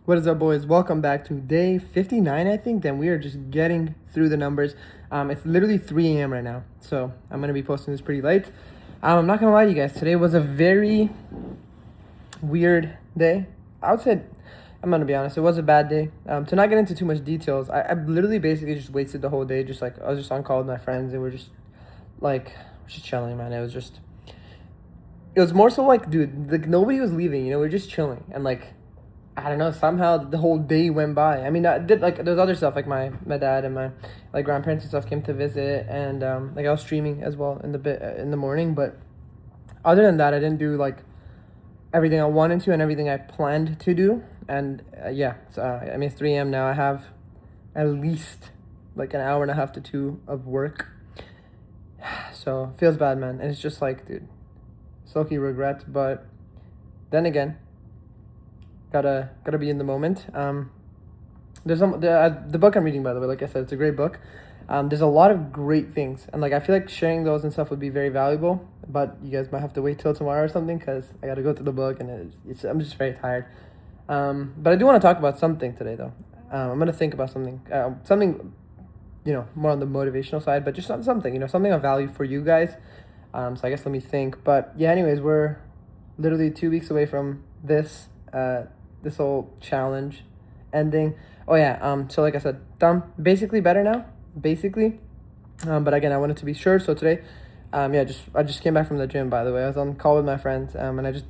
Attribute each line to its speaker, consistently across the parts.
Speaker 1: What is up, boys? Welcome back to day 59, I think. Then we are just getting through the numbers. It's literally 3 a.m. right now, so I'm going to be posting this pretty late. I'm not going to lie to you guys. Today was a very weird day. I would say, I'm going to be honest, it was a bad day. To not get into too much details, I literally basically just wasted the whole day. Just like, I was just on call with my friends, and we're just just chilling, man. It was more so like, dude, like nobody was leaving, we're just chilling. And like, I don't know. Somehow the whole day went by. I mean, I did like there's other stuff like my dad and my like grandparents and stuff came to visit, and like I was streaming as well in the morning. But other than that, I didn't do like everything I wanted to and everything I planned to do. And I mean it's 3 a.m. now. I have at least like an hour and a half to two of work, so it feels bad, man. And it's just like, dude, sulky regret. But then again, gotta be in the moment. There's the book I'm reading, by the way. Like I said, it's a great book. There's a lot of great things, and like I feel like sharing those and stuff would be very valuable. But you guys might have to wait till tomorrow or something, because I gotta go through the book, and I'm just very tired. But I do want to talk about something today, though. I'm gonna think about something more on the motivational side, but just something, something of value for you guys. So I guess let me think. But yeah, anyways, we're literally 2 weeks away from this whole challenge ending. Oh yeah. So like I said, basically better now. Basically. But again, I wanted to be sure. So today, I just came back from the gym. By the way, I was on call with my friends. And I just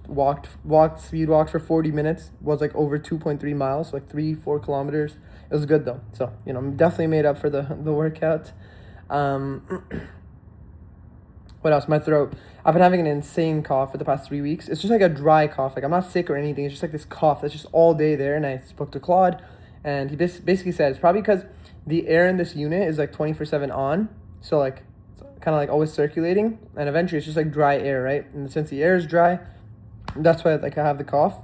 Speaker 1: speed walked for 40 minutes. Was like over 2.3 miles, so like 3-4 kilometers. It was good though. So I'm definitely made up for the workout. What else? My throat. I've been having an insane cough for the past 3 weeks. It's just like a dry cough. Like I'm not sick or anything. It's just like this cough that's just all day there. And I spoke to Claude, and he basically said it's probably because the air in this unit is like 24/7 on. So like it's kind of like always circulating, and eventually it's just like dry air, right? And since the air is dry, that's why like I have the cough.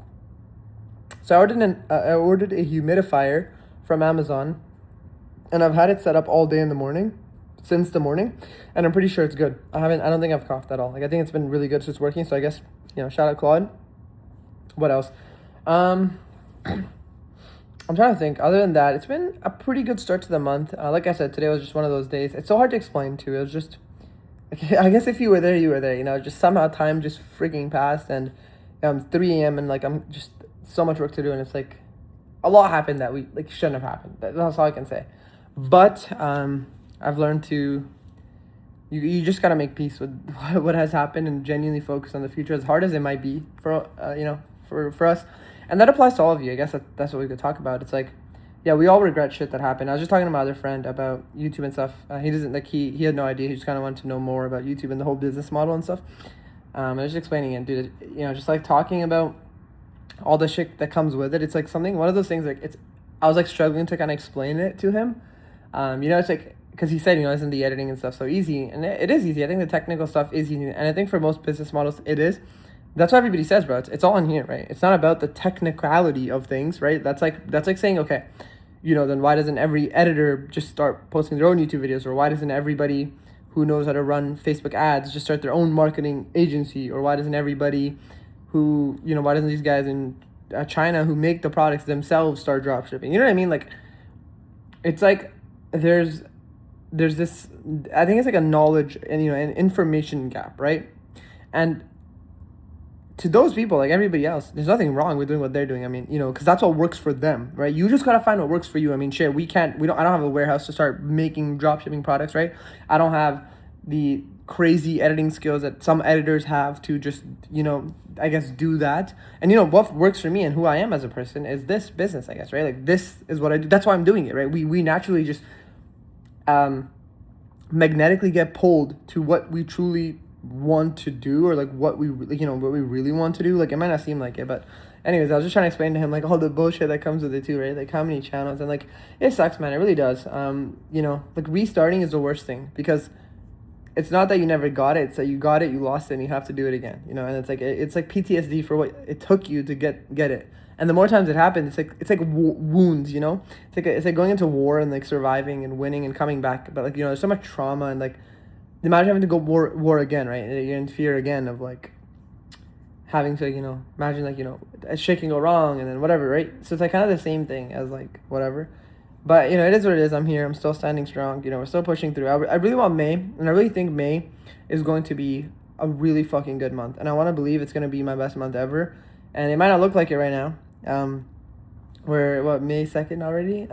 Speaker 1: So I ordered a humidifier from Amazon, and I've had it set up all day in the morning, since the morning, and I'm pretty sure it's good. I don't think I've coughed at all. Like I think it's been really good, so it's working. So I guess shout out Claude. What else? I'm trying to think. Other than that, it's been a pretty good start to the month. Like I said, today was just one of those days. It's so hard to explain too. It was just, I guess if you were there, you were there. Just somehow time just freaking passed, and 3 a.m. and like I'm just so much work to do, and it's like a lot happened that we like shouldn't have happened. That's all I can say. But I've learned to you just gotta make peace with what has happened and genuinely focus on the future, as hard as it might be for for us. And that applies to all of you. I guess that's what we could talk about. It's like, yeah, we all regret shit that happened. I was just talking to my other friend about YouTube and stuff. He doesn't like he had no idea. He just kind of wanted to know more about YouTube and the whole business model and stuff. I was just explaining it, dude. Just like talking about all the shit that comes with it. It's like one of those things. Like I was like struggling to kind of explain it to him. It's like, because he said, isn't the editing and stuff so easy? And it is easy. I think the technical stuff is easy. And I think for most business models, it is. That's what everybody says, bro. It's all in here, right? It's not about the technicality of things, right? That's like saying, okay, then why doesn't every editor just start posting their own YouTube videos? Or why doesn't everybody who knows how to run Facebook ads just start their own marketing agency? Or why doesn't everybody why doesn't these guys in China who make the products themselves start drop shipping? You know what I mean? Like, it's like there's this, I think it's like a knowledge and an information gap, right? And to those people, like everybody else, there's nothing wrong with doing what they're doing. I mean, because that's what works for them, right? You just gotta find what works for you. I mean, shit, I don't have a warehouse to start making drop shipping products, right? I don't have the crazy editing skills that some editors have to just I guess do that. And what works for me and who I am as a person is this business, I guess, right? Like this is what I do. That's why I'm doing it, right? We naturally just magnetically get pulled to what we truly want to do, or like what we really want to do. Like it might not seem like it, but anyways, I was just trying to explain to him like all the bullshit that comes with it too, right? Like how many channels, and like it sucks, man. It really does. Like restarting is the worst thing, because it's not that you never got it, it's that you got it, you lost it, and you have to do it again. And it's like PTSD for what it took you to get it. And the more times it happens, it's like wounds. It's like going into war and like surviving and winning and coming back. But like there's so much trauma, and like imagine having to go war again, right? You're in fear again of like having to, imagine like, shit can go wrong and then whatever, right? So it's like kind of the same thing as like whatever. But, it is what it is. I'm here. I'm still standing strong. We're still pushing through. I really want May, and I really think May is going to be a really fucking good month. And I want to believe it's going to be my best month ever. And it might not look like it right now. We're, May 2nd already?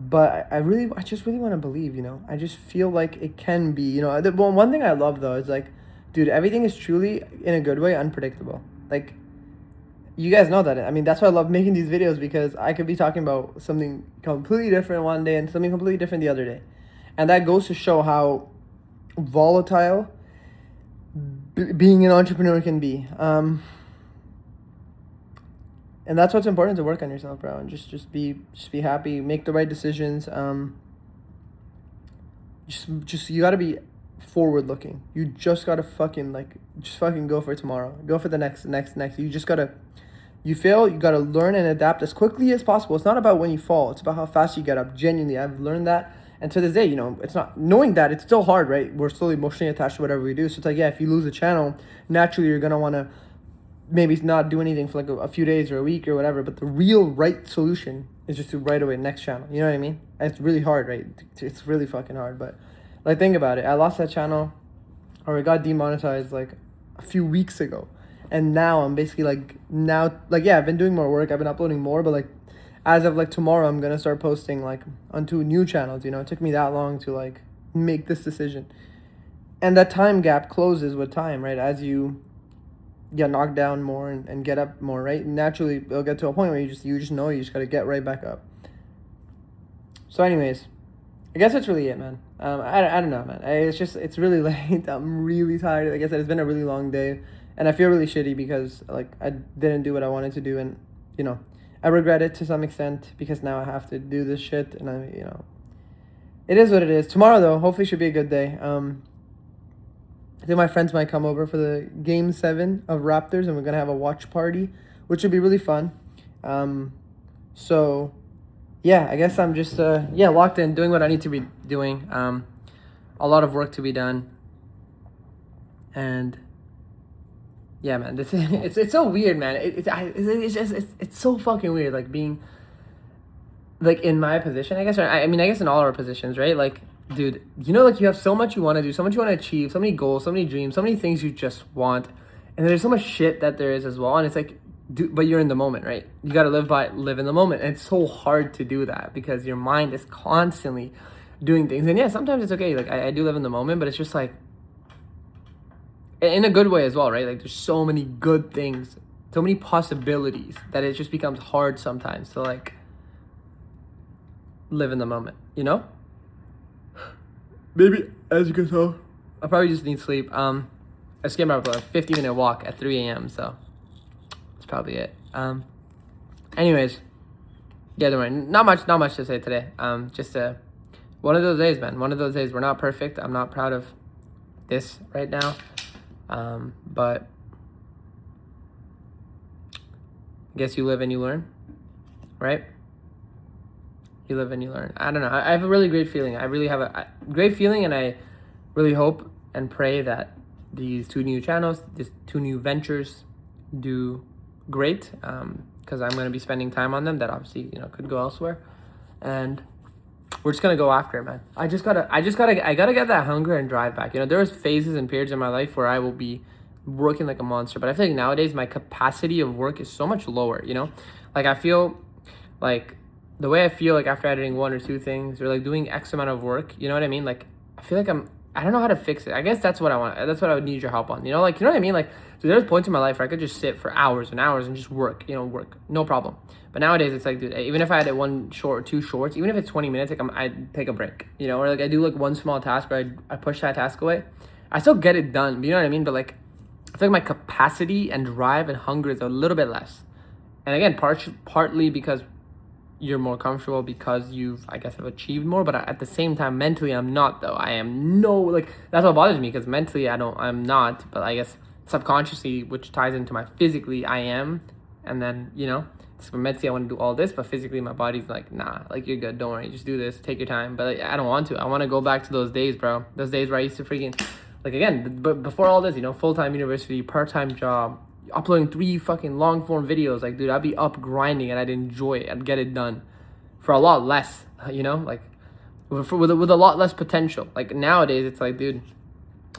Speaker 1: But I just really want to believe, I just feel like it can be, one thing I love though is like, dude, everything is truly, in a good way, unpredictable. Like, you guys know that. I mean, that's why I love making these videos, because I could be talking about something completely different one day and something completely different the other day. And that goes to show how volatile being an entrepreneur can be. And that's what's important, to work on yourself, bro. And just be happy, make the right decisions. Just you gotta be forward looking. You just gotta fucking go for tomorrow. Go for the next. You just gotta. You fail, you gotta learn and adapt as quickly as possible. It's not about when you fall, it's about how fast you get up. Genuinely, I've learned that. And to this day, it's not, knowing that, it's still hard, right? We're still emotionally attached to whatever we do. So it's like, yeah, if you lose a channel, naturally you're gonna wanna maybe not do anything for like a few days or a week or whatever. But the real right solution is just to right away next channel. You know what I mean? It's really hard, right? It's really fucking hard. But like, think about it. I lost that channel, or it got demonetized like a few weeks ago. And now I'm basically yeah, I've been doing more work. I've been uploading more, but like, as of like tomorrow, I'm going to start posting like on 2 new channels. It took me that long to like make this decision. And that time gap closes with time, right? As you get knocked down more and get up more, right? Naturally, it'll get to a point where you just know you just got to get right back up. So anyways, I guess that's really it, man. I don't know, man. It's really late. I'm really tired. Like I said, it's been a really long day. And I feel really shitty because like I didn't do what I wanted to do, and I regret it to some extent, because now I have to do this shit, and it is what it is. Tomorrow though, hopefully should be a good day. I think my friends might come over for the Game 7 of Raptors, and we're gonna have a watch party, which would be really fun. So yeah, I guess I'm just locked in, doing what I need to be doing. A lot of work to be done, and yeah, man, it's so weird, man. It's so fucking weird, like being like in my position, I guess. Or I mean, I guess in all our positions, right? Like, dude, like you have so much you want to do, so much you want to achieve, so many goals, so many dreams, so many things you just want, and there's so much shit that there is as well. And it's like, dude, but you're in the moment, right? You got to live in the moment, and it's so hard to do that because your mind is constantly doing things. And yeah, sometimes it's okay. Like I do live in the moment, but it's just like, in a good way as well, right? Like there's so many good things, so many possibilities, that it just becomes hard sometimes to like live in the moment, Maybe, as you can tell, I probably just need sleep. I just came out for a 50-minute walk at 3 a.m. So that's probably it. Anyways, yeah, don't worry. Not much to say today. Just one of those days, man. One of those days. We're not perfect. I'm not proud of this right now. But I guess you live and you learn, right? You live and you learn. I don't know. I have a really great feeling. I really have a great feeling, and I really hope and pray that these 2 new channels, these 2 new ventures do great, because I'm going to be spending time on them that obviously, could go elsewhere. And we're just going to go after it, man. I gotta get that hunger and drive back. There was phases and periods in my life where I will be working like a monster, but I feel like nowadays my capacity of work is so much lower, Like I feel like the way I feel like after editing 1 or 2 things, or like doing X amount of work, you know what I mean? Like I feel like I don't know how to fix it. I guess that's what I want. That's what I would need your help on. Like, you know what I mean? Like, so there's points in my life where I could just sit for hours and hours and just work, no problem. But nowadays it's like, dude, even if I edit 1 short or 2 shorts, even if it's 20 minutes, like I take a break, or like I do like 1 small task where I push that task away. I still get it done, you know what I mean? But like, I feel like my capacity and drive and hunger is a little bit less. And again, partly because you're more comfortable, because you've, I guess, have achieved more. But at the same time, mentally, I'm not, though. I am that's what bothers me, because mentally, I'm not. But I guess subconsciously, which ties into my physically, I am. And then, so mentally, I want to do all this, but physically, my body's like, nah, like, you're good. Don't worry. Just do this. Take your time. But like, I don't want to. I want to go back to those days, bro. Those days where I used to freaking like again, but before all this, you know, full-time university, part-time job, uploading 3 fucking long form videos, like dude, I'd be up grinding and I'd enjoy it, I'd get it done for a lot less, you know, like with a lot less potential. Like nowadays it's like, dude,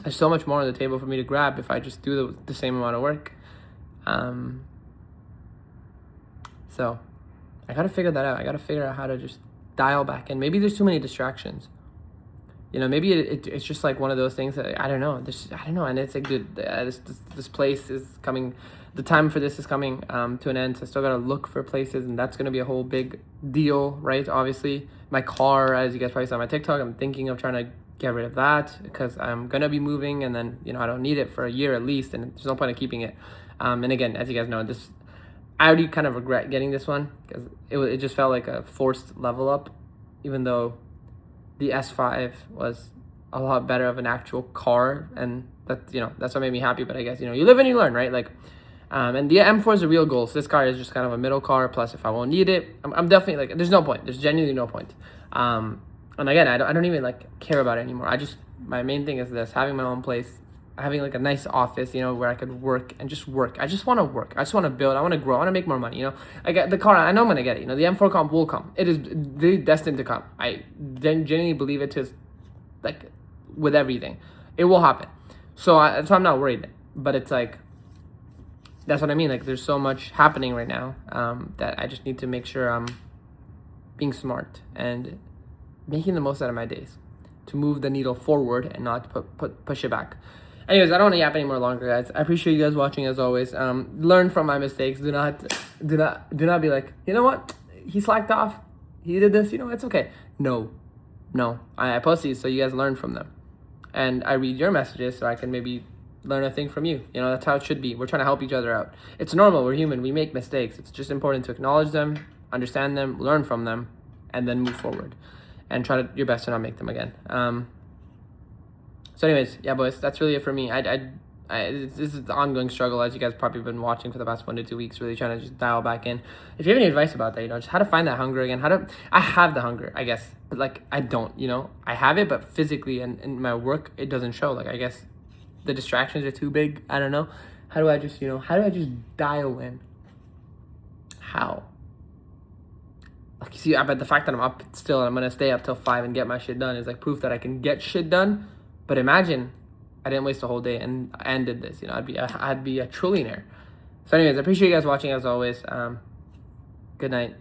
Speaker 1: there's so much more on the table for me to grab if I just do the same amount of work. So I gotta figure that out. I gotta figure out how to just dial back in. Maybe there's too many distractions. You know, maybe it's just like one of those things that I don't know. I don't know, and it's like, dude, this place is coming. The time for this is coming to an end. So I still gotta look for places, and that's gonna be a whole big deal, right? Obviously, my car, as you guys probably saw on my TikTok, I'm thinking of trying to get rid of that because I'm gonna be moving, and then you know I don't need it for a year at least, and there's no point in keeping it. And again, as you guys know, I already kind of regret getting this one because it just felt like a forced level up, even though the S5 was a lot better of an actual car, and that, you know, that's what made me happy. But I guess, you know, you live and you learn, right? Like, and the M4 is a real goal. So this car is just kind of a middle car. Plus, if I won't need it, I'm definitely like, there's no point. There's genuinely no point. And again, I don't even like care about it anymore. My main thing is this: having my own place, having like a nice office, you know, where I could work and just work. I just want to work. I just want to build. I want to grow. I want to make more money. You know, I get the car. I know I'm gonna get it. You know, the M4 comp will come. It is destined to come. I genuinely believe it to, like, with everything, it will happen. So I'm not worried. But it's like, that's what I mean. Like, there's so much happening right now that I just need to make sure I'm being smart and making the most out of my days to move the needle forward and not push it back. Anyways, I don't want to yap any more longer, guys. I appreciate you guys watching as always. Learn from my mistakes. Do not be like, you know what? He slacked off. He did this. You know, it's okay. No. I post these so you guys learn from them, and I read your messages so I can maybe learn a thing from you. You know, that's how it should be. We're trying to help each other out. It's normal. We're human. We make mistakes. It's just important to acknowledge them, understand them, learn from them, and then move forward, and try your best to not make them again. So anyways, yeah, boys, that's really it for me. This is the ongoing struggle, as you guys probably been watching for the past 1 to 2 weeks, really trying to just dial back in. If you have any advice about that, you know, just how to find that hunger again, I have the hunger, I guess, but like, I don't, you know, I have it, but physically and in my work, it doesn't show. Like, I guess the distractions are too big. I don't know. How do I just dial in? How? Like, you see, I bet the fact that I'm up still and I'm going to stay up till 5 and get my shit done is like proof that I can get shit done. But imagine I didn't waste a whole day and did this, you know, I'd be a trillionaire. So anyways, I appreciate you guys watching as always. Good night.